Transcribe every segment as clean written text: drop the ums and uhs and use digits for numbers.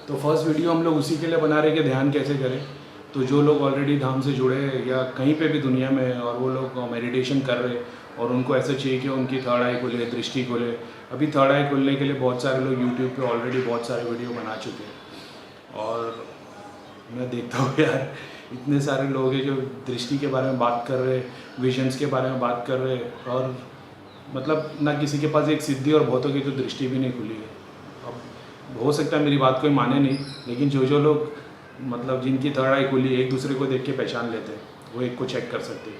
तो first video हम लोग उसी के लिए बना रहे कि ध्यान कैसे करें। तो जो लोग ऑलरेडी धाम से जुड़े हैं या कहीं पे भी दुनिया में हैं और वो लोग मेडिटेशन कर रहे हैं और उनको ऐसा चाहिए कि उनकी थर्ड आई खुले, दृष्टि खुले। अभी थर्ड आई खुलने के लिए बहुत सारे लोग यूट्यूब पे ऑलरेडी बहुत सारे वीडियो बना चुके हैं। और मैं देखता हूँ यार, इतने सारे लोग हैं जो दृष्टि के बारे में बात कर रहे हैं, विजन्स के बारे में बात कर रहे हैं, और मतलब ना किसी के पास एक सिद्धि और बहुतों की तो दृष्टि भी नहीं खुली है। अब हो सकता है मेरी बात कोई माने नहीं, लेकिन जो लोग मतलब जिनकी थर्ड आई खुली एक दूसरे को देख के पहचान लेते हैं, वो एक को चेक कर सकते हैं।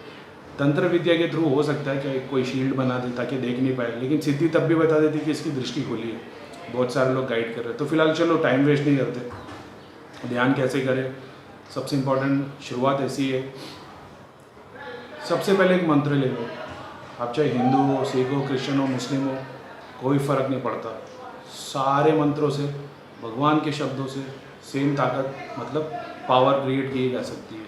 तंत्र विद्या के थ्रू हो सकता है कि कोई शील्ड बना दे ताकि देख नहीं पाए, लेकिन सिद्धि तब भी बता देती कि इसकी दृष्टि खुली है। बहुत सारे लोग गाइड कर रहे हैं। तो फिलहाल चलो टाइम वेस्ट नहीं करते, ध्यान कैसे करें। सबसे इम्पोर्टेंट शुरुआत ऐसी है, सबसे पहले एक मंत्र ले लो। आप चाहे हिंदू हो, सिख हो, क्रिश्चियन हो, मुस्लिम हो, कोई फ़र्क नहीं पड़ता। सारे मंत्रों से, भगवान के शब्दों से सेम ताकत, मतलब पावर क्रिएट की जा सकती है।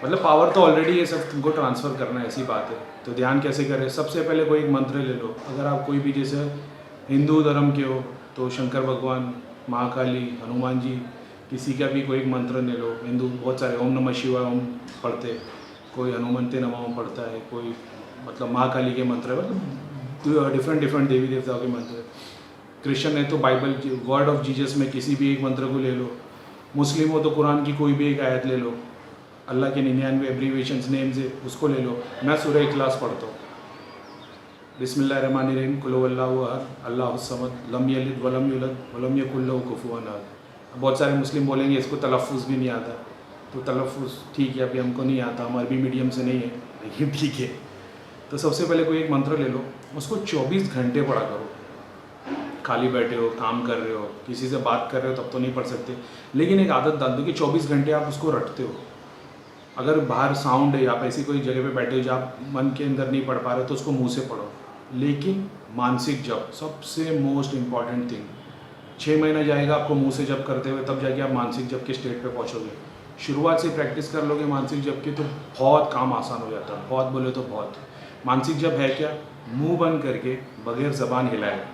मतलब पावर तो ऑलरेडी है, सब तुमको ट्रांसफ़र करना है, ऐसी बात है। तो ध्यान कैसे करें, सबसे पहले कोई एक मंत्र ले लो। अगर आप कोई भी जैसे हिंदू धर्म के हो तो शंकर भगवान, महाकाली, हनुमान जी, किसी का भी कोई एक मंत्र ले लो। हिंदू बहुत सारे ओम नमः शिवाय ओम पढ़ते, कोई हनुमंते नमः ओम पढ़ता है, कोई मतलब महाकाली के मंत्र है, मतलब डिफरेंट देवी देवताओं के मंत्र है। क्रिश्चियन है तो बाइबल वर्ड ऑफ जीसस में किसी भी एक मंत्र को ले लो। मुस्लिम हो तो कुरान की कोई भी एक आयत ले लो। अल्लाह के 99 एब्रीवेशंस नेम्स है, उसको ले लो। मैं सूरह इखलास पढ़ता हूँ, बिस्मिल्लाहिर्रहमानिर्रहीम, कुल हुवल्लाहु अहद, अल्लाहुस समद, लम यलिद वलम यूलद वलम यकुल लहू कुफुवन अहद। बहुत सारे मुस्लिम बोलेंगे इसको तलफ़ुज़ भी नहीं आता, तो तलफ़ुज़ ठीक है, अभी हमको नहीं आता, हम अरबी मीडियम से नहीं है, लेकिन ठीक है। तो सबसे पहले कोई एक मंत्र ले लो, उसको 24 घंटे पढ़ा करो। खाली बैठे हो, काम कर रहे हो, किसी से बात कर रहे हो तब तो नहीं पढ़ सकते, लेकिन एक आदत डाल दो कि 24 घंटे आप उसको रटते हो। अगर बाहर साउंड है, आप ऐसी कोई जगह पे बैठे हो जहाँ आप मन के अंदर नहीं पढ़ पा रहे हो, तो उसको मुंह से पढ़ो, लेकिन मानसिक जप सबसे मोस्ट इम्पॉर्टेंट थिंग। 6 महीना जाएगा आपको मुंह से जप करते हुए, तब जाके आप मानसिक जप के स्टेट पे पहुँचोगे। शुरुआत से प्रैक्टिस कर लोगे मानसिक जप की तो बहुत काम आसान हो जाता है, बहुत बोले तो बहुत। मानसिक जप है क्या, मुंह बंद करके बगैर ज़बान हिलाए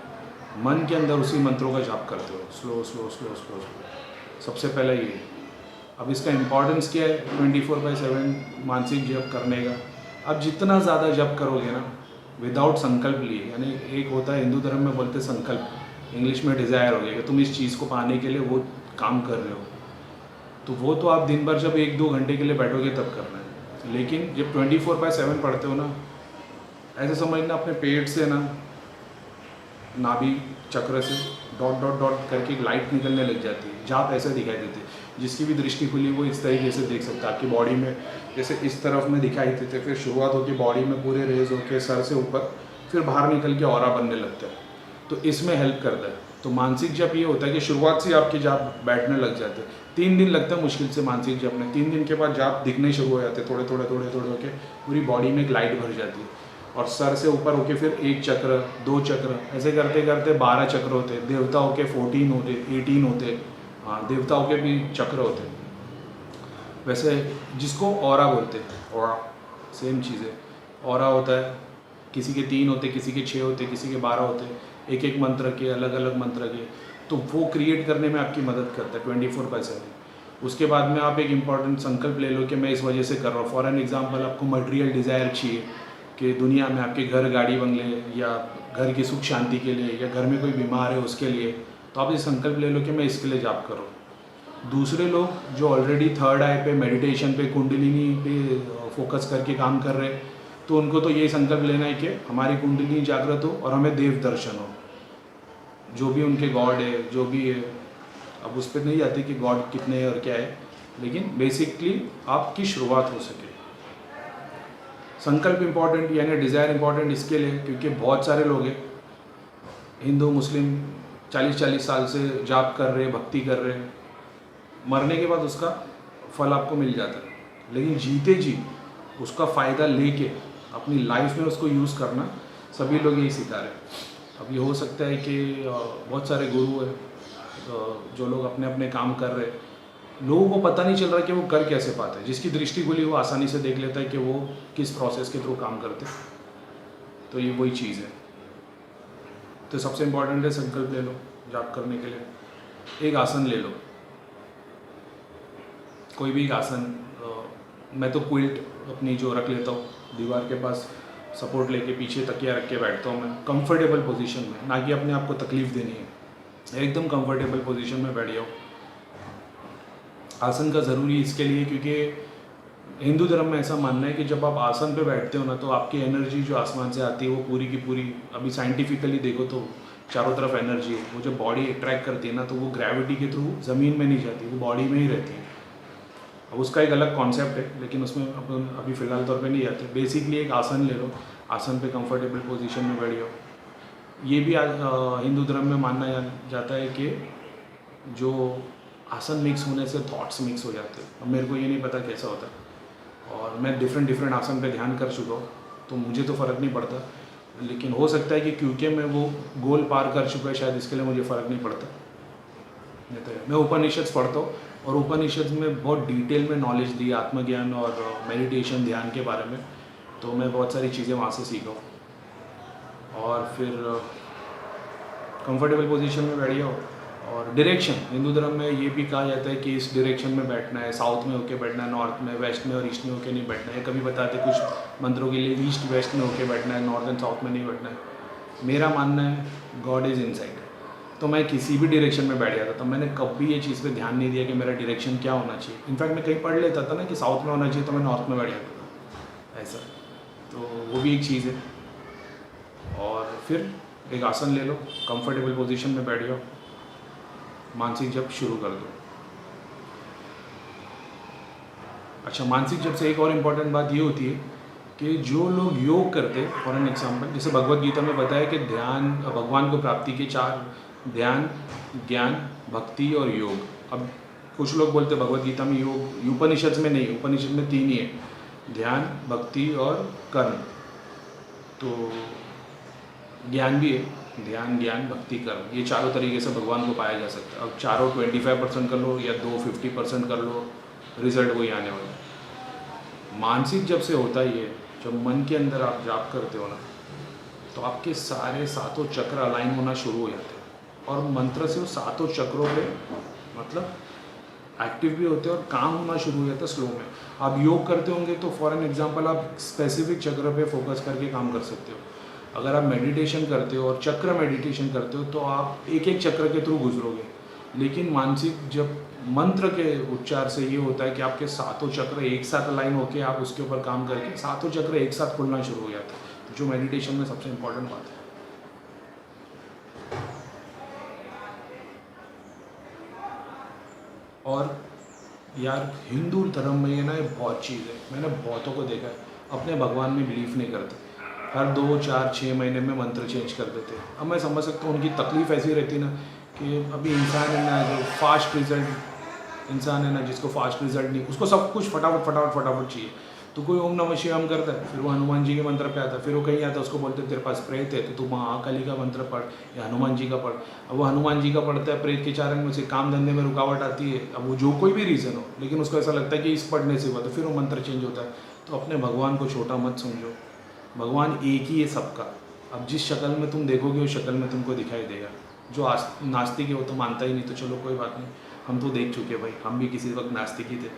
मन के अंदर उसी मंत्रों का जाप करते हो, slow slow slow slow slow. सबसे पहले ये। अब इसका इम्पॉर्टेंस क्या है 24/7 मानसिक जप करने का। अब जितना ज़्यादा जप करोगे ना, विदाउट संकल्प लिए, यानी एक होता है हिंदू धर्म में बोलते संकल्प, इंग्लिश में डिज़ायर हो गया कि तुम इस चीज़ को पाने के लिए वो काम कर रहे हो, तो वो तो आप दिन भर जब 1-2 घंटे के लिए बैठोगे तब करना है। लेकिन जब 24/7 पढ़ते हो ना, ऐसे समझना अपने पेट से ना, नाभि चक्र से डॉट डॉट डॉट करके एक लाइट निकलने लग जाती है, जाप ऐसे दिखाई देती है। जिसकी भी दृष्टि खुली वो इस तरीके से देख सकता है। आपकी बॉडी में जैसे इस तरफ में दिखाई देते, फिर शुरुआत होती है बॉडी में पूरे रेज होकर सर से ऊपर, फिर बाहर निकल के ऑरा बनने लगता है, तो इसमें हेल्प करता है। तो मानसिक जप ये होता है कि शुरुआत से आपके जाप बैठने लग जाते हैं। 3 दिन लगता है मुश्किल से मानसिक जप में, 3 दिन के बाद जाप दिखने शुरू हो जाते हैं, थोड़े थोड़े थोड़े थोड़े होके पूरी बॉडी में एक लाइट भर जाती है, और सर से ऊपर होके फिर 1 चक्र, 2 चक्र, ऐसे करते करते 12 चक्र होते हैं। देवताओं के 14 होते, 18 होते, हाँ देवताओं के भी चक्र होते हैं। वैसे जिसको ऑरा बोलते हैं, ऑरा सेम चीज़ है। ऑरा होता है, किसी के 3 होते, किसी के 6 होते, किसी के 12 होते, एक एक मंत्र के, अलग अलग मंत्र के। तो वो क्रिएट करने में आपकी मदद करता है 24/7। उसके बाद में आप एक इम्पॉर्टेंट संकल्प ले लो कि मैं इस वजह से कर रहा हूँ। फॉर एन एग्जाम्पल, आपको मटेरियल डिज़ायर चाहिए कि दुनिया में आपके घर, गाड़ी, बंगले, या घर की सुख शांति के लिए, या घर में कोई बीमार है उसके लिए, तो आप ये संकल्प ले लो कि मैं इसके लिए जाप करूँ। दूसरे लोग जो ऑलरेडी थर्ड आई पे, मेडिटेशन पे, कुंडलिनी पे फोकस करके काम कर रहे हैं, तो उनको तो ये संकल्प लेना है कि हमारी कुंडलिनी जागृत हो और हमें देव दर्शन हो। जो भी उनके गॉड है, जो भी है, अब उस पर नहीं जाते कि गॉड कितने हैं और क्या है, लेकिन बेसिकली आपकी शुरुआत हो सके। संकल्प इम्पॉर्टेंट, यानी डिज़ायर इम्पॉर्टेंट इसके लिए क्योंकि बहुत सारे लोग हैं, हिंदू मुस्लिम, 40-40 साल से जाप कर रहे हैं, भक्ति कर रहे हैं, मरने के बाद उसका फल आपको मिल जाता है, लेकिन जीते जी उसका फ़ायदा लेके अपनी लाइफ में उसको यूज़ करना सभी लोग यही सिखा रहे हैं। अब ये हो सकता है कि बहुत सारे गुरु हैं, जो लोग अपने अपने काम कर रहे हैं, लोगों को पता नहीं चल रहा कि वो कर कैसे पाते हैं। जिसकी दृष्टि खुली वो आसानी से देख लेता है कि वो किस प्रोसेस के थ्रू काम करते हैं। तो ये वही चीज़ है। तो सबसे इम्पॉर्टेंट है संकल्प ले लो जाप करने के लिए। एक आसन ले लो, कोई भी एक आसन। मैं तो क्विल्ट अपनी जो रख लेता हूँ दीवार के पास, सपोर्ट लेके पीछे तकिया रख के बैठता हूँ मैं कंफर्टेबल पोजीशन में, ना कि अपने आप को तकलीफ़ देनी है, एकदम कंफर्टेबल पोजीशन में बैठ जाओ। आसन का ज़रूरी इसके लिए क्योंकि हिंदू धर्म में ऐसा मानना है कि जब आप आसन पे बैठते हो ना तो आपकी एनर्जी जो आसमान से आती है वो पूरी की पूरी, अभी साइंटिफिकली देखो तो चारों तरफ एनर्जी है, वो जब बॉडी अट्रैक्ट करती है ना तो वो ग्रेविटी के थ्रू ज़मीन में नहीं जाती, वो बॉडी में ही रहती है। अब उसका एक अलग कॉन्सेप्ट है लेकिन उसमें अपन अभी फ़िलहाल तौर पे नहीं जाते। बेसिकली एक आसन ले लो, आसन पे कंफर्टेबल पोजीशन में बैठ जाओ। ये भी हिंदू धर्म में माना जाता है कि जो आसन मिक्स होने से थॉट्स मिक्स हो जाते हैं। अब मेरे को ये नहीं पता कैसा होता है और मैं डिफरेंट आसन पे ध्यान कर चुका हूँ तो मुझे तो फ़र्क नहीं पड़ता, लेकिन हो सकता है कि क्योंकि मैं वो गोल पार कर चुका है शायद इसके लिए मुझे फ़र्क नहीं पड़ता। नहीं तो मैं उपनिषद पढ़ता हूँ और उपनिषद में बहुत डिटेल में नॉलेज दी आत्मज्ञान और मेडिटेशन ध्यान के बारे में, तो मैं बहुत सारी चीज़ें वहाँ से सीखा हूँ। और फिर कंफर्टेबल पोजीशन में बैठ जाओ। और डायरेक्शन, हिंदू धर्म में ये भी कहा जाता है कि इस डायरेक्शन में बैठना है, साउथ में होके बैठना है, नॉर्थ में, वेस्ट में और ईस्ट में होके नहीं बैठना है। कभी बताते कुछ मंत्रों के लिए ईस्ट वेस्ट में होके बैठना है, नॉर्थ एंड साउथ में नहीं बैठना है। मेरा मानना है गॉड इज़ इनसाइड, तो मैं किसी भी डायरेक्शन में बैठ जाता था। मैंने कभी ये चीज़ पे ध्यान नहीं दिया कि मेरा डायरेक्शन क्या होना चाहिए। इनफैक्ट मैं कहीं पढ़ लेता था ना कि साउथ में होना चाहिए तो मैं नॉर्थ में बैठ जाता था ऐसा, तो वो भी एक चीज़ है। और फिर एक आसन ले लो, कंफर्टेबल पोजीशन में बैठ जाओ, मानसिक जप शुरू कर दो। अच्छा, मानसिक जप से एक और इम्पॉर्टेंट बात ये होती है कि जो लोग योग करते, फॉर एन एग्जाम्पल, जैसे भगवत गीता में बताया कि ध्यान भगवान को प्राप्ति के 4, ध्यान, ज्ञान, भक्ति और योग। अब कुछ लोग बोलते भगवत गीता में योग, उपनिषद में नहीं, उपनिषद में 3 ही है, ध्यान, भक्ति और कर्म। तो ज्ञान भी है, ध्यान, ज्ञान, भक्ति, कर्म, ये चारों तरीके से भगवान को पाया जा सकता है। अब चारों 25% कर लो या 50% कर लो, रिजल्ट वही आने वाला है। मानसिक जब से होता ही है, जब मन के अंदर आप जाप करते हो ना तो आपके सारे 7 चक्र अलाइन होना शुरू हो जाते हैं और मंत्र से वो 7 चक्रों पे मतलब एक्टिव भी होते हैं और काम होना शुरू हो जाता है स्लो में। आप योग करते होंगे तो फॉर एन एग्जांपल आप स्पेसिफिक चक्र पे फोकस करके काम कर सकते हो। अगर आप मेडिटेशन करते हो और चक्र मेडिटेशन करते हो तो आप एक एक चक्र के थ्रू गुजरोगे, लेकिन मानसिक जब मंत्र के उच्चार से ये होता है कि आपके 7 चक्र एक साथ अलाइन होकर आप उसके ऊपर काम करके 7 चक्र एक साथ खुलना शुरू हो जाता है, जो मेडिटेशन में सबसे इम्पोर्टेंट बात है। और यार हिंदू धर्म में ये ना बहुत चीज़ है, मैंने बहुतों को देखा है अपने भगवान में बिलीव नहीं करते, हर 2, 4, 6 महीने में मंत्र चेंज कर देते। अब मैं समझ सकता हूँ उनकी तकलीफ़ ऐसी रहती ना कि अभी इंसान है ना जो फास्ट रिजल्ट इंसान है ना, जिसको फास्ट रिजल्ट नहीं, उसको सब कुछ फटाफट चाहिए। तो कोई ओम नमः शिवाय करता है, फिर वो हनुमान जी के मंत्र पे आता है, फिर वो कहीं आता है उसको बोलते हैं तेरे पास प्रेत है तो तू महाकाली का मंत्र पढ़ या हनुमान जी का पढ़। अब वो हनुमान जी का पढ़ता है, प्रेत के चारण में से काम धंधे में रुकावट आती है, अब वो जो कोई भी रीज़न हो, लेकिन उसको ऐसा लगता है कि इस पढ़ने से हुआ, तो फिर वो मंत्र चेंज होता है। तो अपने भगवान को छोटा मत समझो, भगवान एक ही है सबका। अब जिस शक्ल में तुम देखोगे उस शक्ल में तुमको दिखाई देगा। जो नास्तिक है वो तो मानता ही नहीं, तो चलो कोई बात नहीं, हम तो देख चुके भाई, हम भी किसी वक्त नास्तिक ही थे।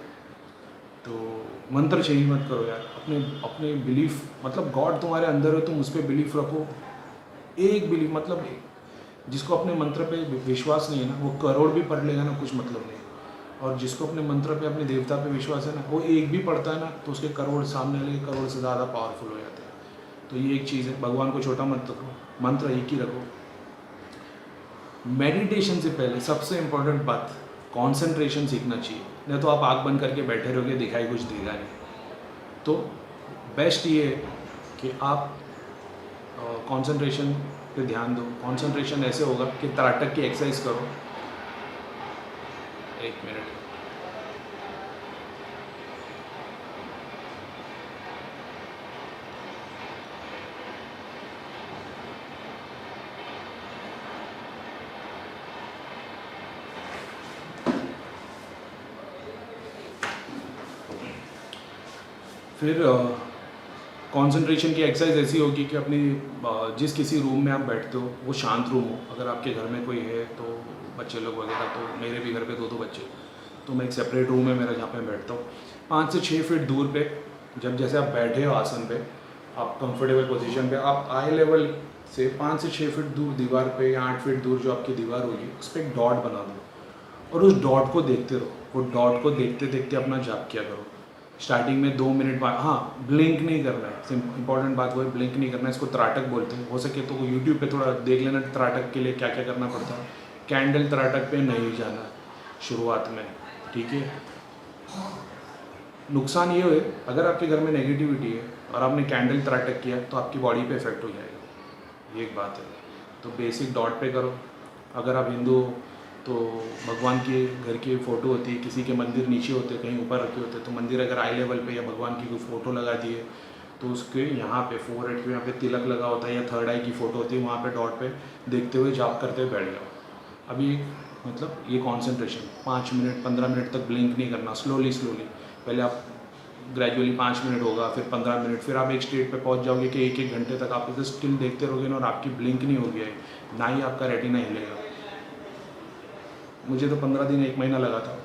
तो मंत्र चेंज मत करो यार, अपने बिलीफ, मतलब गॉड तुम्हारे अंदर है, तुम उस पर बिलीफ रखो। एक बिलीफ मतलब जिसको अपने मंत्र पे विश्वास नहीं है ना, वो करोड़ भी पढ़ लेगा ना, कुछ मतलब नहीं। और जिसको अपने मंत्र पे, अपने देवता पे विश्वास है ना, वो एक भी पढ़ता है ना तो उसके करोड़ सामने वाले करोड़ से ज़्यादा पावरफुल हो जाते हैं। तो ये एक चीज़ है, भगवान को छोटा मत रखो, मंत्र एक ही रखो। मेडिटेशन से पहले सबसे इम्पोर्टेंट बात, कंसंट्रेशन सीखना चाहिए। नहीं तो आप आँख बंद करके बैठे रहोगे, दिखाई कुछ देगा नहीं। तो बेस्ट ये है कि आप कंसंट्रेशन पे ध्यान दो। कंसंट्रेशन ऐसे होगा कि तराटक की एक्सरसाइज करो। एक मिनट, फिर कंसंट्रेशन की एक्सरसाइज ऐसी होगी कि अपनी जिस किसी रूम में आप बैठते हो वो शांत रूम हो। अगर आपके घर में कोई है तो बच्चे लोग वगैरह, तो मेरे भी घर पे 2 बच्चे, तो मैं एक सेपरेट रूम है मेरा जहाँ पे बैठता हूँ। 5 से 6 फीट दूर पे जब जैसे आप बैठे हो आसन पे, आप कंफर्टेबल पोजीशन पे, आप आई लेवल से 5 से 6 फीट दूर दीवार पे या 8 फीट दूर जो आपकी दीवार होगी उस पर एक डॉट बना दो और उस डॉट को देखते रहो। वो डॉट को देखते देखते अपना जाप किया करो। स्टार्टिंग में 2 मिनट बाद, हाँ ब्लिंक नहीं करना है, इंपॉर्टेंट बात वो है, ब्लिंक नहीं करना है। इसको त्राटक बोलते हैं। हो सके तो यूट्यूब पे थोड़ा देख लेना त्राटक के लिए क्या क्या करना पड़ता है। कैंडल त्राटक पे नहीं जाना शुरुआत में, ठीक है। नुकसान ये है अगर आपके घर में नेगेटिविटी है और आपने कैंडल त्राटक किया तो आपकी बॉडी पे इफेक्ट हो जाएगा, ये एक बात है। तो बेसिक डॉट पे करो। अगर आप हिंदू हो तो भगवान के घर की फ़ोटो होती है, किसी के मंदिर नीचे होते हैं, कहीं ऊपर रखे होते हैं, तो मंदिर अगर आई लेवल पे या भगवान की कोई फ़ोटो लगा दी है तो उसके यहाँ पे फोरहेड पे यहाँ पे तिलक लगा होता है या थर्ड आई की फ़ोटो होती है, वहाँ पे डॉट पे देखते हुए जाप करते हुए बैठ जाओ। अभी मतलब ये कॉन्सेंट्रेशन 5 मिनट 15 मिनट तक ब्लिंक नहीं करना, स्लोली पहले आप ग्रेजुअली 5 मिनट होगा, फिर 15 मिनट, फिर आप एक स्टेट पे पहुंच जाओगे कि 1-1 घंटे तक आप इसे स्टिल देखते रहोगे ना और आपकी ब्लिंक नहीं होगी, ना ही आपका रेटिना हिलेगा। मुझे तो 15 दिन 1 महीना लगा था,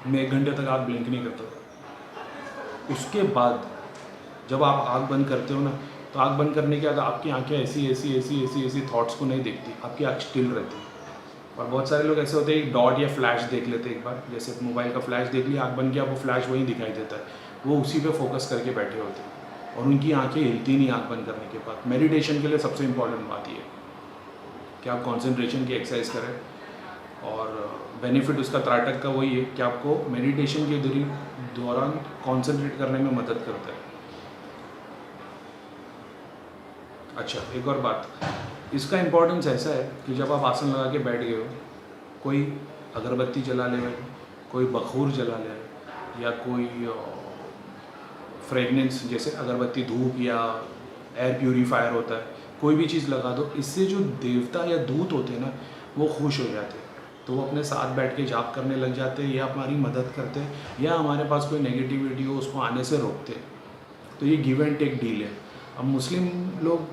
मैं 1 घंटे तक आँख ब्लिंक नहीं करता था। उसके बाद जब आप आँख बंद करते हो ना, तो आँख बंद करने के बाद आपकी आँखें ऐसी थॉट्स को नहीं देखती, आपकी आँख स्टिल रहती है। और बहुत सारे लोग ऐसे होते हैं, एक डॉट या फ्लैश देख लेते हैं एक बार, जैसे मोबाइल का फ्लैश देख लिया, आँख बंद किया, वो फ्लैश वहीं दिखाई देता है, वो उसी पे फोकस करके बैठे होते हैं और उनकी आंखें हिलती नहीं आँख बंद करने के बाद। मेडिटेशन के लिए सबसे इम्पॉर्टेंट बात ये है कि आप कंसंट्रेशन की एक्सरसाइज करें और बेनिफिट उसका त्राटक का वही है कि आपको मेडिटेशन के दौरान कॉन्सेंट्रेट करने में मदद करता है। अच्छा, एक और बात, इसका इम्पोर्टेंस ऐसा है कि जब आप आसन लगा के बैठ गए हो, कोई अगरबत्ती जला ले, कोई बखूर जला ले या कोई फ्रेगनेंस जैसे अगरबत्ती, धूप या एयर प्यूरीफायर होता है, कोई भी चीज़ लगा दो, इससे जो देवता या दूत होते हैं ना वो खुश हो जाते हैं, तो वो अपने साथ बैठ के जाप करने लग जाते हैं या हमारी मदद करते हैं या हमारे पास कोई नेगेटिविटी हो उसको आने से रोकते हैं। तो ये गिव एंड टेक डील है। अब मुस्लिम लोग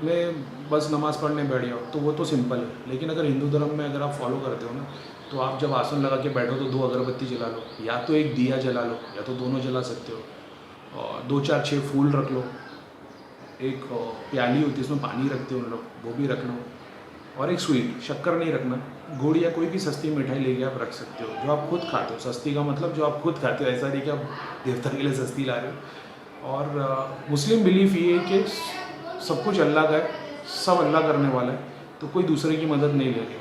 में बस नमाज़ पढ़ने बैठ जाओ तो वो तो सिंपल है, लेकिन अगर हिंदू धर्म में अगर आप फॉलो करते हो ना, तो आप जब आसन लगा के बैठो तो 2 अगरबत्ती जला लो, या तो एक दिया जला लो या तो दोनों जला सकते हो, और 2-4-6 फूल रख लो, एक प्याली होती है उसमें पानी रखते हो उन लोग, वो भी रख लो, और एक स्वीट, शक्कर नहीं रखना, गुड़ या कोई भी सस्ती मिठाई लेके आप रख सकते हो जो आप खुद खाते हो। सस्ती का मतलब जो आप खुद खाते हो, ऐसा नहीं कि आप देवता के लिए सस्ती ला रहे हो। और मुस्लिम बिलीफ ये है कि सब कुछ अल्लाह का है, सब अल्लाह करने वाला है, तो कोई दूसरे की मदद नहीं लेंगे।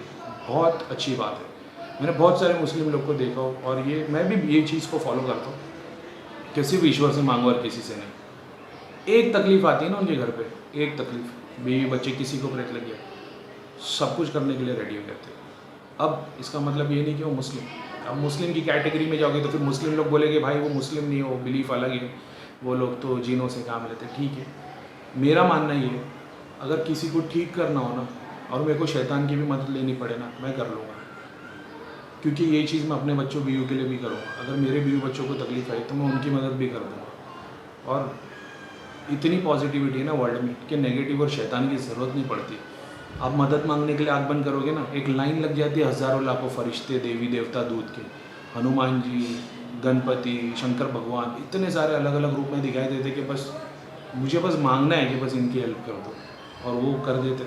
बहुत अच्छी बात है। मैंने बहुत सारे मुस्लिम लोग को देखा और ये मैं भी ये चीज़ को फॉलो करता हूँ, किसी भी ईश्वर से मांगो और किसी से नहीं। एक तकलीफ आती है ना उनके घर पे, एक तकलीफ, बीवी बच्चे, किसी को प्रेत लग गया, सब कुछ करने के लिए रेडी हो जाते हैं। अब इसका मतलब ये नहीं कि वो मुस्लिम, अब मुस्लिम की कैटेगरी में जाओगे तो फिर मुस्लिम लोग बोलेंगे भाई वो मुस्लिम नहीं हो, बिलीफ अलग है, वो लोग तो जीनों से काम लेते। ठीक है, मेरा मानना ये है अगर किसी को ठीक करना हो ना और मेरे को शैतान की भी मदद लेनी पड़े ना, मैं कर लूँगा, क्योंकि ये चीज़ मैं अपने बच्चों बीवी के लिए भी करूँगा। अगर मेरे बीवी बच्चों को तकलीफ आई तो मैं उनकी मदद भी कर दूँगा। और इतनी पॉजिटिविटी है ना वर्ल्ड में कि नेगेटिव और शैतान की ज़रूरत नहीं पड़ती। आप मदद मांगने के लिए आँख बंद करोगे ना, एक लाइन लग जाती है हज़ारों लाखों फरिश्ते, देवी देवता, दूत के, हनुमान जी, गणपति, शंकर भगवान, इतने सारे अलग अलग रूप में दिखाई देते कि बस मुझे बस मांगना है कि बस इनकी हेल्प कर दो, और वो कर देते।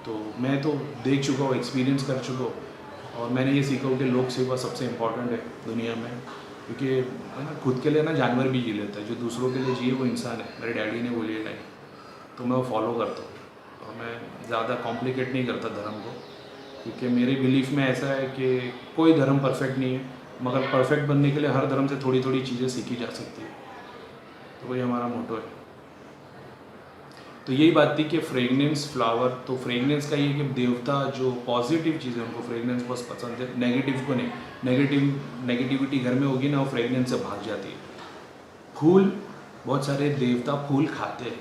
तो मैं तो देख चुका हूँ, एक्सपीरियंस कर चुका हूँ, और मैंने ये सीखा हूँ कि लोक सेवा सबसे इम्पॉर्टेंट है दुनिया में, क्योंकि है ना, खुद के लिए ना जानवर भी जी लेता है, जो दूसरों के लिए जिए वो इंसान है। मेरे डैडी ने बोली लाइन, तो मैं वो फॉलो करता हूँ और मैं ज़्यादा कॉम्प्लिकेट नहीं करता धर्म को, क्योंकि मेरे बिलीफ में ऐसा है कि कोई धर्म परफेक्ट नहीं है, मगर परफेक्ट बनने के लिए हर धर्म से थोड़ी थोड़ी चीज़ें सीखी जा सकती है। तो वही हमारा मोटो है। तो यही बात थी कि फ्रेगनेंस फ्लावर, तो फ्रेगनेंस का ये कि देवता जो पॉजिटिव चीज़ है उनको फ्रेगनेंस बहुत पसंद है, नेगेटिव को नहीं। नेगेटिविटी घर में होगी ना, वो फ्रेगनेंस से भाग जाती है। फूल, बहुत सारे देवता फूल खाते हैं,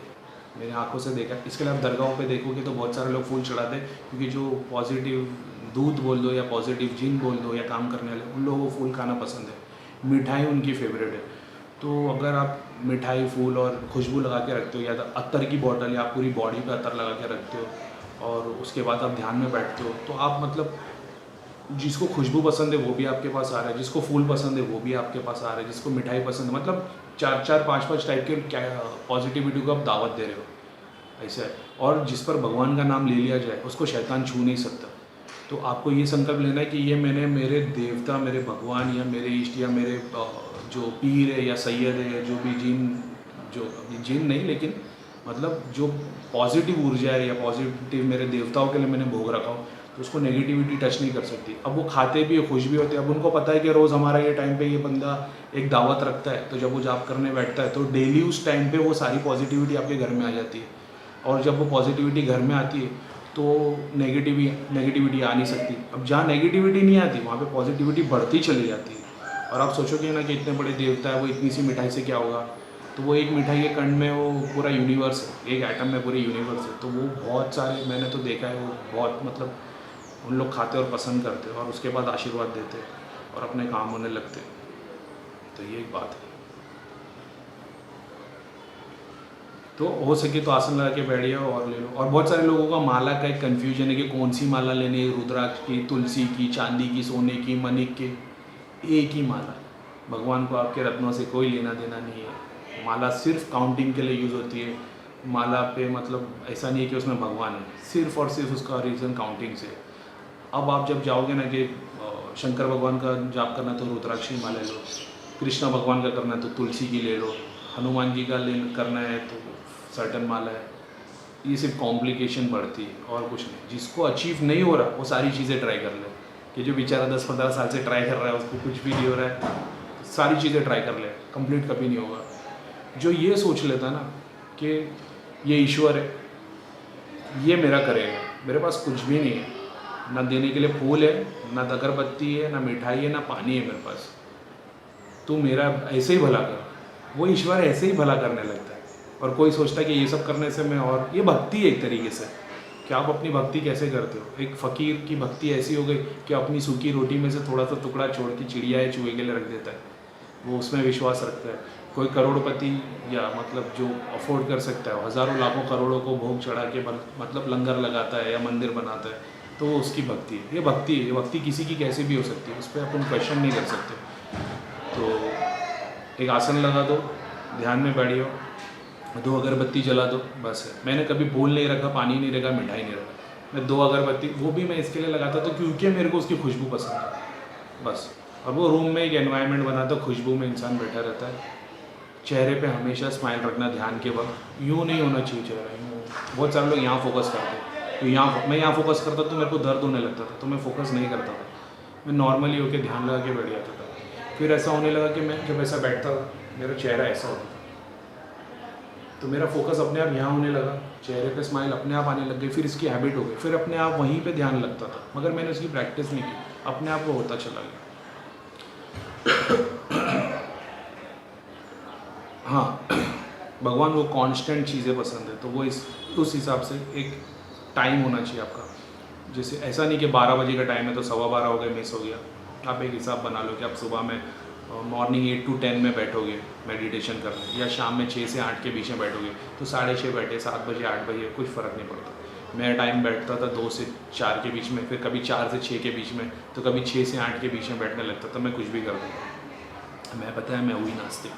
मैंने आंखों से देखा। इसके लिए आप दरगाहों पे देखोगे तो बहुत सारे लोग फूल चढ़ाते हैं, क्योंकि जो पॉजिटिव दूध बोल दो या पॉजिटिव जिन बोल दो या काम करने वाले, उन लोगों को फूल खाना पसंद है, मिठाई उनकी फेवरेट है। तो अगर आप मिठाई फूल और खुशबू लगा के रखते हो, या तो अत्तर की बॉटल या आप पूरी बॉडी पे अत्तर लगा के रखते हो और उसके बाद आप ध्यान में बैठते हो, तो आप मतलब जिसको खुशबू पसंद है वो भी आपके पास आ रहा है, जिसको फूल पसंद है वो भी आपके पास आ रहा है, जिसको मिठाई पसंद है, मतलब 4-4 5-5 टाइप के क्या पॉजिटिविटी को आप दावत दे रहे हो ऐसा है। और जिस पर भगवान का नाम ले लिया जाए उसको शैतान छू नहीं सकता। तो आपको ये संकल्प लेना है कि ये मैंने मेरे देवता, मेरे भगवान या मेरे इष्ट या मेरे जो पीर है या सैयद है, जो भी जिन, जो जिन नहीं लेकिन मतलब जो पॉजिटिव ऊर्जा है या पॉजिटिव मेरे देवताओं के लिए मैंने भोग रखा हो, तो उसको नेगेटिविटी टच नहीं कर सकती। अब वो खाते भी है, खुश भी होते हैं। अब उनको पता है कि रोज़ हमारा ये टाइम पे ये बंदा एक दावत रखता है, तो जब वो जाप करने बैठता है तो डेली उस टाइम पे वो सारी पॉजिटिविटी आपके घर में आ जाती है। और जब वो पॉजिटिविटी घर में आती है तो नेगेटिविटी आ नहीं सकती। अब जहाँ नेगेटिविटी नहीं आती वहाँ पे पॉजिटिविटी बढ़ती चली जाती है। और आप सोचोगे ना कि इतने बड़े देवता है, वो इतनी सी मिठाई से क्या होगा, तो वो एक मिठाई के कण में वो पूरा यूनिवर्स है, एक एटम में पूरी यूनिवर्स है। तो वो बहुत सारे, मैंने तो देखा है, वो बहुत मतलब उन लोग खाते और पसंद करते और उसके बाद आशीर्वाद देते और अपने काम होने लगते। तो ये एक बात है। तो हो सके तो आसन लगा के बैठ जाओ और ले लो। और बहुत सारे लोगों का माला का एक कन्फ्यूजन है कि कौन सी माला लेनी है, रुद्राक्ष की, तुलसी की, चांदी की, सोने की, मणिक की। एक ही माला, भगवान को आपके रत्नों से कोई लेना देना नहीं है। माला सिर्फ काउंटिंग के लिए यूज़ होती है। माला पे मतलब ऐसा नहीं है कि उसमें भगवान है, सिर्फ और सिर्फ उसका रीज़न काउंटिंग से। अब आप जब जाओगे ना कि शंकर भगवान का जाप करना तो रुद्राक्ष की माला ले लो, कृष्ण भगवान का करना है तो तुलसी की ले लो, हनुमान जी का करना है तो सर्टन माला है। ये सिर्फ कॉम्प्लिकेशन बढ़ती है और कुछ नहीं। जिसको अचीव नहीं हो रहा वो सारी चीज़ें ट्राई कर ले। कि जो बेचारा 10-15 साल से ट्राई कर रहा है उसको कुछ भी नहीं हो रहा है, सारी चीज़ें ट्राई कर ले, कंप्लीट कभी नहीं होगा। जो ये सोच लेता ना कि ये ईश्वर है, ये मेरा करेगा, मेरे पास कुछ भी नहीं है, ना देने के लिए फूल है, ना अगरबत्ती है, ना मिठाई है, ना पानी है मेरे पास, तू मेरा ऐसे ही भला कर, वो ईश्वर ऐसे ही भला करने लगता है। और कोई सोचता है कि ये सब करने से मैं, और ये भक्ति है एक तरीके से कि आप अपनी भक्ति कैसे करते हो। एक फ़कीर की भक्ति ऐसी हो गई कि अपनी सूखी रोटी में से थोड़ा सा टुकड़ा छोड़ के चिड़िया या चूहे के लिए रख देता है, वो उसमें विश्वास रखता है। कोई करोड़पति या मतलब जो अफोर्ड कर सकता है, हज़ारों लाखों करोड़ों को भोग चढ़ा के मतलब लंगर लगाता है या मंदिर बनाता है, तो वो उसकी भक्ति है। ये भक्ति है। ये भक्ति किसी की कैसे भी हो सकती है, उस पर अपन क्वेश्चन नहीं कर सकते। तो एक आसन लगा दो, ध्यान में बैठिए, 2 अगरबत्ती जला दो, बस है। मैंने कभी फूल नहीं रखा, पानी नहीं रखा, मिठाई नहीं रखा। मैं 2 अगरबत्ती, वो भी मैं इसके लिए लगाता था क्योंकि मेरे को उसकी खुशबू पसंद है, बस। और वो रूम में एक एनवायरनमेंट बना था, खुशबू में इंसान बैठा रहता है। चेहरे पे हमेशा स्माइल रखना ध्यान के वक्त, यूँ नहीं होना चाहिए चेहरा। बहुत सारे लोग यहाँ फोकस करते हैं, तो मैं यहाँ फोकस करता तो मेरे को दर्द होने लगता था, तो मैं फोकस नहीं करता था। मैं नॉर्मली होकर ध्यान लगा के बैठ जाता था। फिर ऐसा होने लगा कि मैं जब ऐसा बैठता था मेरा चेहरा ऐसा होता था, तो मेरा फोकस अपने आप यहाँ होने लगा, चेहरे पे स्माइल अपने आप आने लग गई। फिर इसकी हैबिट हो गई, फिर अपने आप वहीं पे ध्यान लगता था, मगर मैंने उसकी प्रैक्टिस नहीं की, अपने आप वो होता चला गया। हाँ, भगवान को कांस्टेंट चीज़ें पसंद है, तो वो उस हिसाब से एक टाइम होना चाहिए आपका। जैसे ऐसा नहीं कि 12 बजे का टाइम है तो 12:15 हो गए, मिस हो गया। आप एक हिसाब बना लो कि आप सुबह में मॉर्निंग 8 to 10 में बैठोगे मेडिटेशन करने, या शाम में 6 से 8 के बीच में बैठोगे, तो 6:30 बैठे, 7 बजे 8 बजे कुछ फ़र्क नहीं पड़ता। मेरा टाइम बैठता था 2 से 4 के बीच में, फिर कभी 4 से 6 के बीच में, तो कभी 6 से 8 के बीच में बैठने लगता था। मैं कुछ भी कर दूँगा, मैं पता है मैं हुई नास्तिक।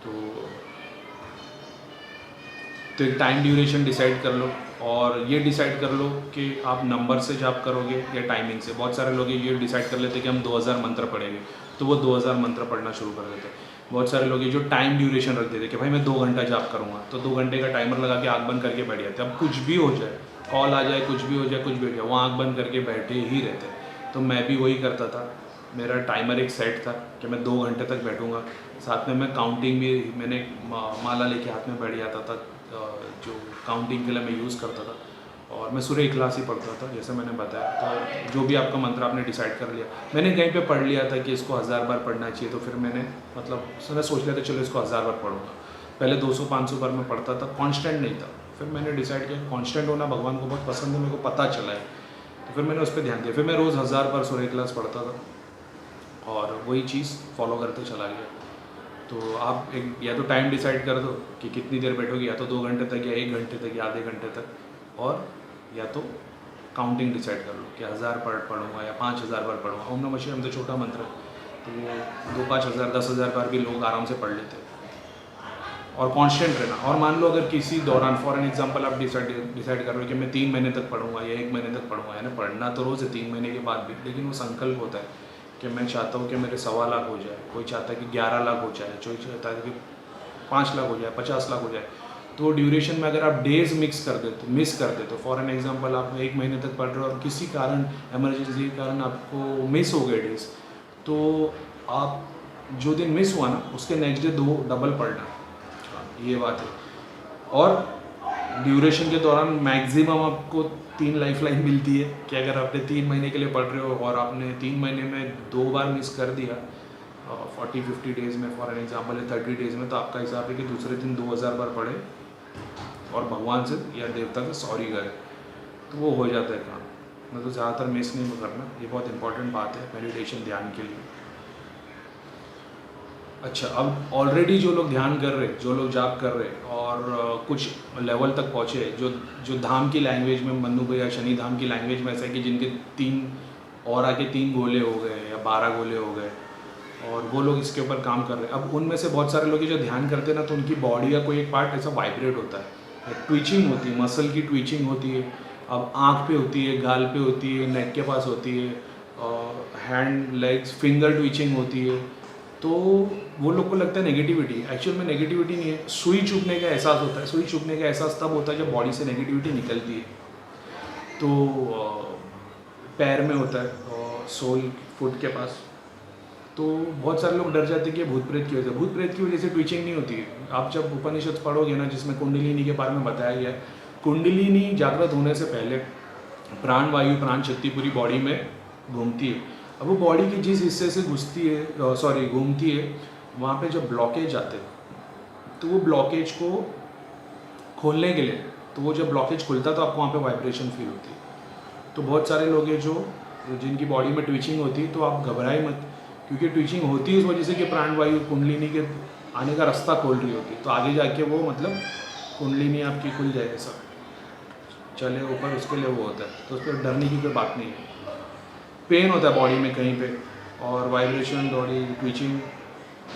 तो एक टाइम ड्यूरेशन डिसाइड कर लो, और ये डिसाइड कर लो कि आप नंबर से जाप करोगे या टाइमिंग से। बहुत सारे लोग ये डिसाइड कर लेते हैं कि हम 2000 मंत्र पढ़ेंगे, तो वो 2000 मंत्र पढ़ना शुरू कर देते हैं। बहुत सारे लोग ये जो टाइम ड्यूरेशन रख देते कि भाई मैं 2 घंटा जाप करूँगा, तो 2 घंटे का टाइमर लगा के आँख बंद करके बैठ जाते। अब कुछ भी हो जाए, कॉल आ जाए, कुछ भी हो जाए, कुछ भी हो जाए, वो आँख बंद करके बैठे ही रहते। तो मैं भी वही करता था। मेरा टाइमर एक सेट था कि मैं 2 घंटे तक बैठूँगा। साथ में मैं काउंटिंग भी, मैंने माला लेके हाथ में बैठ जाता था, जो काउंटिंग के लिए मैं यूज़ करता था। और मैं सूर्य इखलास ही पढ़ता था, जैसे मैंने बताया। तो जो भी आपका मंत्र आपने डिसाइड कर लिया, मैंने कहीं पे पढ़ लिया था कि इसको 1000 बार पढ़ना चाहिए, तो फिर मैंने सोच लिया था चलो इसको 1000 बार पढ़ूंगा। पहले 200-500 बार मैं पढ़ता था, कांस्टेंट नहीं था। फिर मैंने डिसाइड किया कांस्टेंट होना भगवान को बहुत पसंद है, मेरे को पता चला है, तो फिर मैंने उस पर ध्यान दिया। फिर मैं रोज़ 1000 बार सूर्य इखलास पढ़ता था और वही चीज़ फॉलो करते चला गया। तो आप एक या तो टाइम डिसाइड कर दो कि कितनी देर बैठोगे, या तो 2 घंटे तक या 1 घंटे तक या आधे घंटे तक, और या तो काउंटिंग डिसाइड कर लो कि 1000 बार पढ़ूंगा या 5000 बार पढ़ूंगा। ओम नमः शिवाय तो छोटा मंत्र है, तो वो 2-5 हज़ार 10,000 बार भी लोग आराम से पढ़ लेते हैं। और कांस्टेंट रहना। और मान लो अगर किसी दौरान फॉर एन एग्जांपल आप डिसाइड कर रहे हो कि मैं 3 महीने तक पढ़ूंगा या 1 महीने तक पढ़ूंगा, यानी पढ़ना तो रोज़ है 3 महीने के बाद भी, लेकिन वो संकल्प होता है कि मैं चाहता हूँ कि मेरे 1.25 लाख हो जाए, कोई चाहता है कि 11 लाख हो जाए, कोई चाहता है कि 5 लाख हो जाए, 50 लाख हो जाए। तो ड्यूरेशन में अगर आप डेज मिस कर देते हो, फॉर एन एग्जांपल आप 1 महीने तक पढ़ रहे हो और किसी कारण इमरजेंसी के कारण आपको मिस हो गए डेज, तो आप जो दिन मिस हुआ ना उसके नेक्स्ट डे 2 डबल पढ़ना, ये बात है। और ड्यूरेशन के दौरान मैक्सिमम आपको 3 लाइफलाइन मिलती है कि अगर आपने 3 महीने के लिए पढ़ रहे हो और आपने 3 महीने में 2 बार मिस कर दिया 40-50 डेज़ में, फॉर एन एग्जांपल है 30 डेज़ में, तो आपका हिसाब है कि दूसरे दिन 2000 बार पढ़े और भगवान से या देवता से सॉरी करे, तो वो हो जाता है काम। मैं तो ज़्यादातर मिस नहीं करना, ये बहुत इंपॉर्टेंट बात है मेडिटेशन ध्यान के लिए। अच्छा, अब ऑलरेडी जो लोग ध्यान कर रहे, जो लोग जाप कर रहे और कुछ लेवल तक पहुँचे, जो धाम की लैंग्वेज में, मन्नू भैया शनि धाम की लैंग्वेज में ऐसा है कि जिनके 3 और आके 3 गोले हो गए या 12 गोले हो गए, और वो लोग इसके ऊपर काम कर रहे हैं। अब उनमें से बहुत सारे लोग जो ध्यान करते हैं ना, तो उनकी बॉडी का कोई एक पार्ट ऐसा वाइब्रेट होता है, ट्विचिंग होती है, मसल की ट्विचिंग होती है। अब आँख पे होती है, गाल पे होती है, नेक के पास होती है, हैंड लेग्स फिंगर ट्विचिंग होती है। तो वो लोग को लगता है नेगेटिविटी, एक्चुअल में नेगेटिविटी नहीं है, सुई चुभने का एहसास होता है। सुई चुभने का एहसास तब होता है जब बॉडी से नेगेटिविटी निकलती है। तो पैर में होता है, सोल फुट के पास। तो बहुत सारे लोग डर जाते हैं कि भूत प्रेत की वजह से, भूत प्रेत की वजह से ट्विचिंग नहीं होती है। आप जब उपनिषद पढ़ोगे ना, जिसमें कुंडलिनी के बारे में बताया गया है, कुंडलिनी जागृत होने से पहले प्राण वायु, प्राण शक्ति पूरी बॉडी में घूमती है। अब वो बॉडी के जिस हिस्से से घूमती है, वहाँ पे जब ब्लॉकेज आते हैं, तो वो ब्लॉकेज को खोलने के लिए, तो वो जब ब्लॉकेज खुलता है तो आपको वहाँ पे वाइब्रेशन फील होती है। तो बहुत सारे लोग हैं जिनकी बॉडी में ट्विचिंग होती है, तो आप घबराए मत, क्योंकि ट्विचिंग होती है इस वजह से कि प्राण वायु कुंडलिनी के आने का रास्ता खोल रही होती है। तो आगे जाके वो मतलब कुंडलिनी आपकी खुल जाएगी, सब चले ऊपर, उसके लिए वो होता है। तो उस पर डरने की कोई बात नहीं है। पेन होता है बॉडी में कहीं पे, और वाइब्रेशन, बॉडी ट्विचिंग,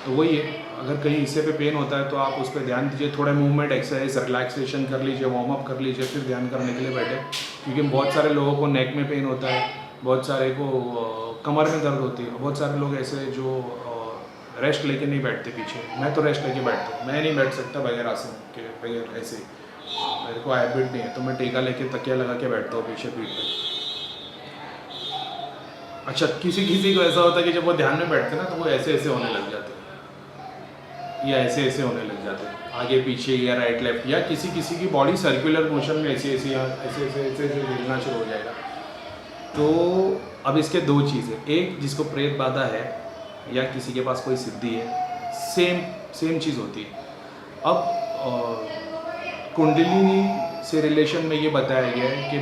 तो वही है। अगर कहीं हिस्से पे पेन होता है तो आप उस पर ध्यान दीजिए, थोड़ा मूवमेंट, एक्सरसाइज, रिलैक्सेशन कर लीजिए, वार्म अप कर लीजिए, फिर ध्यान करने के लिए बैठे। क्योंकि बहुत सारे लोगों को नेक में पेन होता है, बहुत सारे को कमर में दर्द होती है, बहुत सारे लोग ऐसे जो रेस्ट लेके नहीं बैठते पीछे। मैं तो रेस्ट लेके बैठता हूँ, मैं नहीं बैठ सकता बगैर आसन के, बगैर ऐसे, मेरे को हैबिट नहीं है, तो मैं टेका लेके तकिया लगा के बैठता हूँ पीछे पीठ पे। अच्छा, किसी को ऐसा होता है कि जब वो ध्यान में बैठते हैं ना, तो वो ऐसे ऐसे होने लग जाते हैं, या ऐसे ऐसे होने लग जाते हैं, आगे पीछे या राइट लेफ्ट, या किसी की बॉडी सर्कुलर मोशन में ऐसे ऐसे हिलना शुरू हो जाएगा। तो अब इसके 2 चीज़ें, एक जिसको प्रेत बाधा है या किसी के पास कोई सिद्धि है, सेम चीज़ होती है। अब कुंडलिनी से रिलेशन में ये बताया गया है कि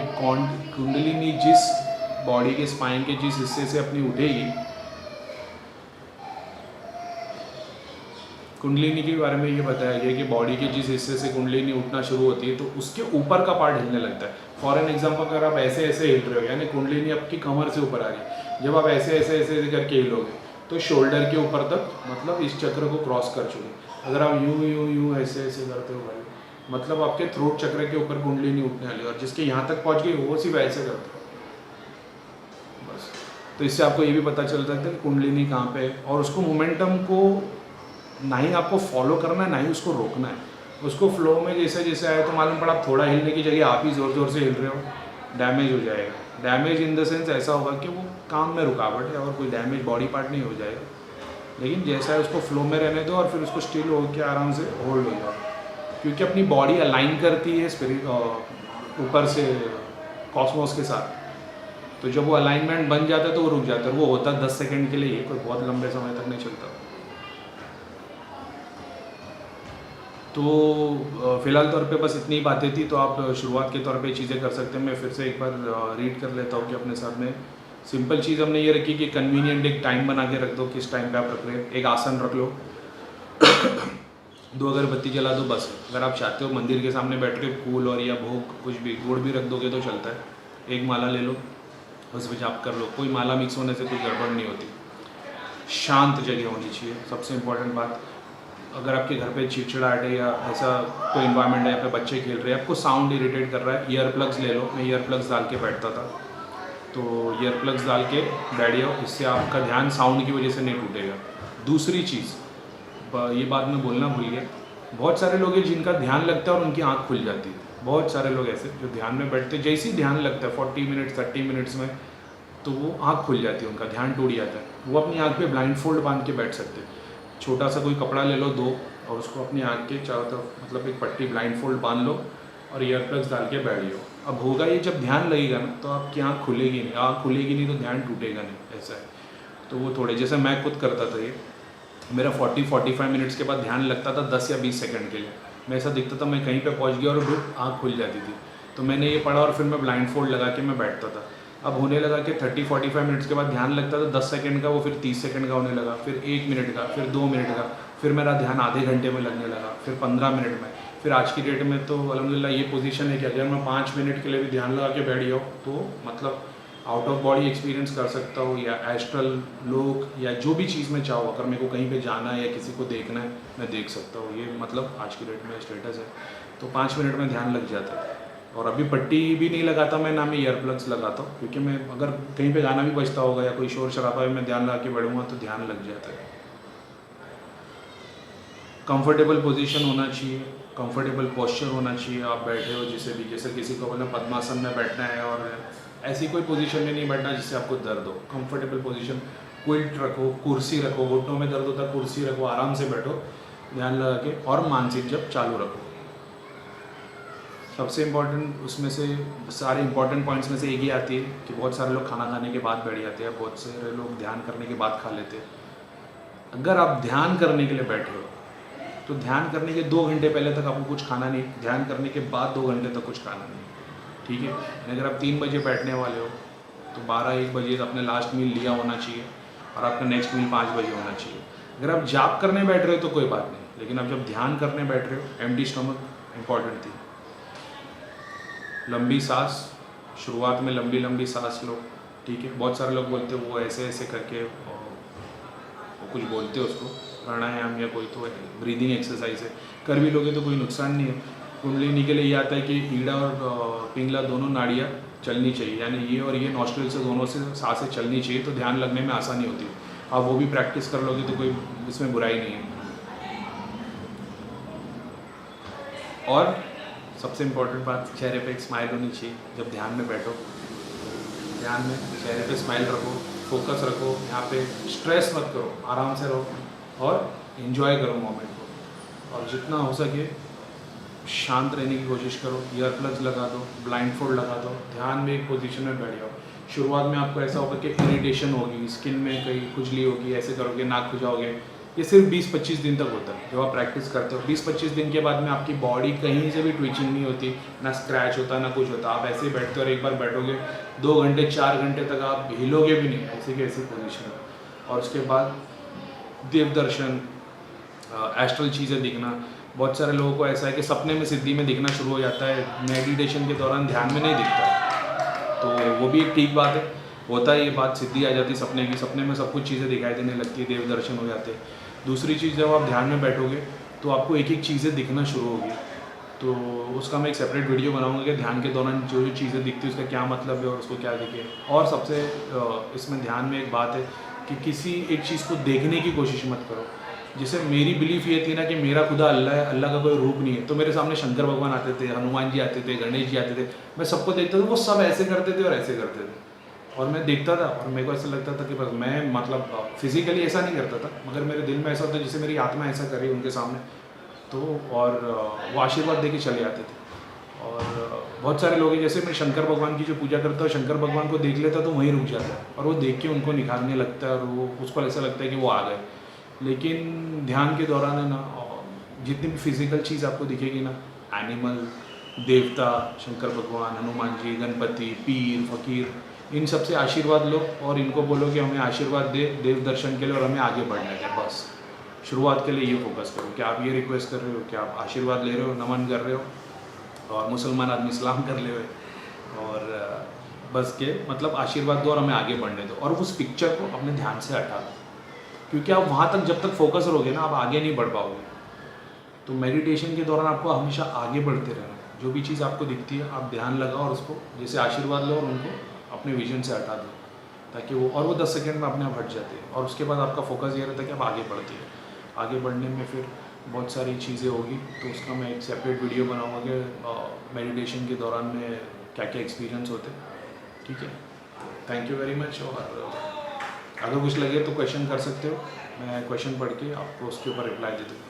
कुंडलिनी जिस बॉडी के स्पाइन के जिस हिस्से से अपनी उठेगी, कुंडलिनी के बारे में ये बताया गया कि बॉडी के जिस हिस्से से कुंडलिनी उठना शुरू होती है, तो उसके ऊपर का पार्ट हिलने लगता है। फॉर एन एग्जांपल, अगर आप ऐसे ऐसे हिल रहे हो, यानी कुंडलिनी आपकी कमर से ऊपर आ रही, जब आप ऐसे ऐसे ऐसे करके हिलोगे तो शोल्डर के ऊपर तक, मतलब इस चक्र को क्रॉस कर चुके। अगर आप यूं ऐसे ऐसे करते हो भाई, मतलब आपके थ्रोट चक्र के ऊपर कुंडलिनी उठने वाली, और जिसके यहाँ तक पहुँच गई वो सिर्फ ऐसे करते हो बस। तो इससे आपको ये भी पता चल सकता है कि कुंडलिनी कहाँ पे है, और उसको मोमेंटम को ना ही आपको फॉलो करना है, ना ही उसको रोकना है। उसको फ्लो में जैसे जैसे आए, तो मालूम पड़ा आप थोड़ा हिलने की जगह आप ही ज़ोर से हिल रहे हो, डैमेज हो जाएगा। डैमेज इन द सेंस ऐसा होगा कि वो काम में रुकावट है, और कोई डैमेज बॉडी पार्ट नहीं हो जाएगा। लेकिन जैसा है उसको फ्लो में रहने दो, और फिर उसको स्टिल होकर आराम से होल्ड हो जाओ, क्योंकि अपनी बॉडी अलाइन करती है स्पिरिट ऊपर से कॉस्मोस के साथ। तो जब वो अलाइनमेंट बन जाता है तो वो रुक जाता है। वो होता है 10 सेकेंड के लिए, कोई बहुत लंबे समय तक नहीं चलता। तो फ़िलहाल तौर पे बस इतनी बातें थी। तो आप शुरुआत के तौर पे चीज़ें कर सकते हैं। मैं फिर से एक बार रीड कर लेता हूँ कि अपने सामने सिंपल चीज़ हमने ये रखी कि कन्वीनियंट एक टाइम बना के रख दो, किस टाइम पे आप रख रहे हैं। एक आसन रख लो दो अगरबत्ती जला दो बस है। अगर आप चाहते हो मंदिर के सामने बैठ के फूल और या भोग कुछ भी गुड़ भी रख दोगे तो चलता है। एक माला ले लो, उस पर जाप कर लो, कोई माला मिक्स होने से कोई गड़बड़ नहीं होती। शांत जगह होनी चाहिए, सबसे इम्पोर्टेंट बात। अगर आपके घर पे चिड़चिड़ाहट है या ऐसा कोई इन्वायरमेंट है, यहाँ पे बच्चे खेल रहे हैं, आपको साउंड इरिटेट कर रहा है, ईयर प्लग्स ले लो। मैं ईयर प्लग्स डाल के बैठता था, तो ईयर प्लग्स डाल के बैठ जाओ, इससे आपका ध्यान साउंड की वजह से नहीं टूटेगा। दूसरी चीज़, ये बात मैं बोलना भूल गया, बहुत सारे लोग हैं जिनका ध्यान लगता है और उनकी आँख खुल जाती है। बहुत सारे लोग ऐसे जो ध्यान में बैठते हैं, जैसे ही ध्यान लगता है 40 मिनट्स 30 मिनट्स में, तो वो आँख खुल जाती है, उनका ध्यान टूट जाता है। वो अपनी आँख पे ब्लाइंड फोल्ड बांध के बैठ सकते हैं। छोटा सा कोई कपड़ा ले लो 2 और उसको अपनी आँख के चारों तरफ मतलब एक पट्टी ब्लाइंड फोल्ड बांध लो और ईयर प्लग्स डाल के बैठ जाओ। अब होगा ये, जब ध्यान लगेगा ना तो आपकी आँख खुलेगी नहीं, आँख खुलेगी नहीं तो ध्यान टूटेगा नहीं, ऐसा है। तो वो थोड़े, जैसे मैं खुद करता था, ये मेरा 40-45 मिनट्स के बाद ध्यान लगता था 10 या 20 सेकंड के लिए। मैं ऐसा दिखता था मैं कहीं पे पहुंच गया और आँख खुल जाती थी। तो मैंने ये पढ़ा और फिर मैं ब्लाइंड फोल्ड लगा के मैं बैठता था। अब होने लगा कि 30-45 मिनट्स के बाद ध्यान लगता था 10 सेकंड का, वो फिर 30 सेकंड का होने लगा, फिर 1 मिनट का, फिर 2 मिनट का, फिर मेरा ध्यान आधे घंटे में लगने लगा, फिर 15 मिनट में। फिर आज की डेट में तो अल्हम्दुलिल्लाह ये पोजीशन है कि अगर मैं 5 मिनट के लिए भी ध्यान लगा के बैठ जाऊँ तो मतलब आउट ऑफ बॉडी एक्सपीरियंस कर सकता हूँ, या एस्ट्रल लोक या जो भी चीज़ मैं चाहूँ, अगर मेरे को कहीं पे जाना है या किसी को देखना है मैं देख सकता हूँ। ये मतलब आज की डेट में स्टेटस है। तो 5 मिनट में ध्यान लग जाता है। और अभी पट्टी भी नहीं लगाता मैं, ना मैं ईयर प्लग्स लगाता हूँ, क्योंकि मैं अगर कहीं पे गाना भी बजता होगा या कोई शोर शराबा है, मैं ध्यान लगा के बैठूँगा तो ध्यान लग जाता है। कंफर्टेबल पोजीशन होना चाहिए, कंफर्टेबल पोस्चर होना चाहिए। आप बैठे हो जिसे भी, जैसे किसी को बोला पद्मासन में बैठना है और ऐसी कोई पोजीशन में नहीं बैठना जिससे आपको दर्द हो। कंफर्टेबल पोजीशन, क्विल्ट रखो, कुर्सी रखो, घुटनों में दर्द होता है कुर्सी रखो, आराम से बैठो ध्यान लगा के, और मानसिक जप चालू रखो। सबसे इम्पॉर्टेंट उसमें से, सारे इम्पॉर्टेंट पॉइंट्स में से एक ही आती है कि बहुत सारे लोग खाना खाने के बाद बैठ जाते हैं, बहुत सारे लोग ध्यान करने के बाद खा लेते हैं। अगर आप ध्यान करने के लिए बैठे हो तो ध्यान करने के 2 घंटे पहले तक आपको कुछ खाना नहीं, ध्यान करने के बाद 2 घंटे तक कुछ खाना नहीं, ठीक है। अगर आप 3 बजे बैठने वाले हो तो 12-1 बजे अपने लास्ट मील लिया होना चाहिए और आपका नेक्स्ट मील 5 बजे होना चाहिए। अगर आप जाप करने बैठ रहे हो तो कोई बात नहीं, लेकिन आप जब ध्यान करने बैठ रहे हो, एम्प्टी स्टमक इम्पॉर्टेंट थी। लंबी सांस, शुरुआत में लंबी लंबी सांस लो, ठीक है। बहुत सारे लोग बोलते हैं वो ऐसे ऐसे करके वो कुछ बोलते हैं उसको, प्राणायाम या कोई तो ब्रीदिंग एक्सरसाइज है, कर भी लोगे तो कोई नुकसान नहीं है। कुंडलिनी के लिए ये आता है कि ईड़ा और पिंगला दोनों नाड़ियाँ चलनी चाहिए, यानी ये और ये नॉस्ट्रिल से दोनों से सांसें चलनी चाहिए, तो ध्यान लगने में आसानी होती है। आप वो भी प्रैक्टिस कर लोगे तो कोई इसमें बुराई नहीं है। और सबसे इम्पोर्टेंट बात, चेहरे पे एक स्माइल होनी चाहिए जब ध्यान में बैठो। ध्यान में चेहरे पे स्माइल रखो, फोकस रखो, यहाँ पे स्ट्रेस मत करो, आराम से रहो और इन्जॉय करो मोमेंट को। और जितना हो सके शांत रहने की कोशिश करो, ईयर प्लग्स लगा दो, ब्लाइंड फोल्ड लगा दो, ध्यान में एक पोजीशन में बैठ जाओ। शुरुआत में आपको ऐसा होगा कि इरिटेशन होगी, स्किन में कहीं खुजली होगी, ऐसे करोगे नाक खुजाओगे, ये सिर्फ 20-25 दिन तक होता है जब आप प्रैक्टिस करते हो। 20-25 दिन के बाद में आपकी बॉडी कहीं से भी ट्विचिंग नहीं होती, ना स्क्रैच होता ना कुछ होता। आप ऐसे ही बैठते हो और एक बार बैठोगे 2 घंटे 4 घंटे तक आप हिलोगे भी नहीं, ऐसी की ऐसी पोजीशन है। और उसके बाद देव दर्शन, एस्ट्रल चीज़ें दिखना। बहुत सारे लोगों को ऐसा है कि सपने में सिद्धि में दिखना शुरू हो जाता है, मेडिटेशन के दौरान ध्यान में नहीं दिखता, तो वो भी एक ठीक बात है। होता है ये बात, सिद्धि आ जाती सपने की, सपने में सब कुछ चीज़ें दिखाई देने लगती है, देव दर्शन हो जाते हैं। दूसरी चीज़, जब आप ध्यान में बैठोगे तो आपको एक एक चीज़ें दिखना शुरू होगी, तो उसका मैं एक सेपरेट वीडियो बनाऊंगा कि ध्यान के दौरान जो जो चीज़ें दिखती है उसका क्या मतलब है और उसको क्या दिखे। और सबसे इसमें ध्यान में एक बात है कि किसी एक चीज़ को देखने की कोशिश मत करो। जैसे मेरी बिलीफ ये थी ना कि मेरा खुदा अल्लाह है, अल्लाह का कोई रूप नहीं है, तो मेरे सामने शंकर भगवान आते थे, हनुमान जी आते थे, गणेश जी आते थे, मैं सबको देखता था, वो सब ऐसे करते थे और ऐसे करते थे, और मैं देखता था और मेरे को ऐसा लगता था कि बस मैं मतलब फिजिकली ऐसा नहीं करता था, मगर मेरे दिल में ऐसा होता जैसे मेरी आत्मा ऐसा करे उनके सामने, तो और वो आशीर्वाद दे के चले आते थे। और बहुत सारे लोग हैं, जैसे मैं शंकर भगवान की जो पूजा करता हूँ, शंकर भगवान को देख लेता तो वहीं रुक जाता है और वो देख के उनको निखारने लगता है और वो उसको ऐसा लगता है कि वो आ गए। लेकिन ध्यान के दौरान है ना, जितनी भी फिजिकल चीज़ आपको दिखेगी ना, एनिमल, देवता, शंकर भगवान, हनुमान जी, गणपति, पीर, फकीर, इन सब से आशीर्वाद लो और इनको बोलो कि हमें आशीर्वाद दे देव दर्शन के लिए और हमें आगे बढ़ना है, बस शुरुआत के लिए ये फोकस करो कि आप ये रिक्वेस्ट कर रहे हो कि आप आशीर्वाद ले रहे हो, नमन कर रहे हो, और मुसलमान आदमी सलाम कर ले और बस के मतलब आशीर्वाद दो और हमें आगे बढ़ने दो, और उस पिक्चर को अपने ध्यान से हटा दो, क्योंकि आप वहाँ तक जब तक फोकस रहोगे ना, आप आगे नहीं बढ़ पाओगे। तो मेडिटेशन के दौरान आपको हमेशा आगे बढ़ते रहना, जो भी चीज़ आपको दिखती है आप ध्यान लगाओ और उसको जैसे आशीर्वाद लो और उनको अपने विजन से हटा दो, ताकि वो 10 सेकेंड में अपने आप हट जाते हैं, और उसके बाद आपका फोकस ये रहता है कि आप आगे बढ़ती है। आगे बढ़ने में फिर बहुत सारी चीज़ें होगी, तो उसका मैं एक सेपरेट वीडियो बनाऊँगा कि मेडिटेशन के दौरान में क्या क्या एक्सपीरियंस होते हैं। ठीक है, थैंक यू वेरी मच। और अगर कुछ लगे तो क्वेश्चन कर सकते हो, मैं क्वेश्चन पढ़ के आपको उसके ऊपर रिप्लाई दे दूँगा।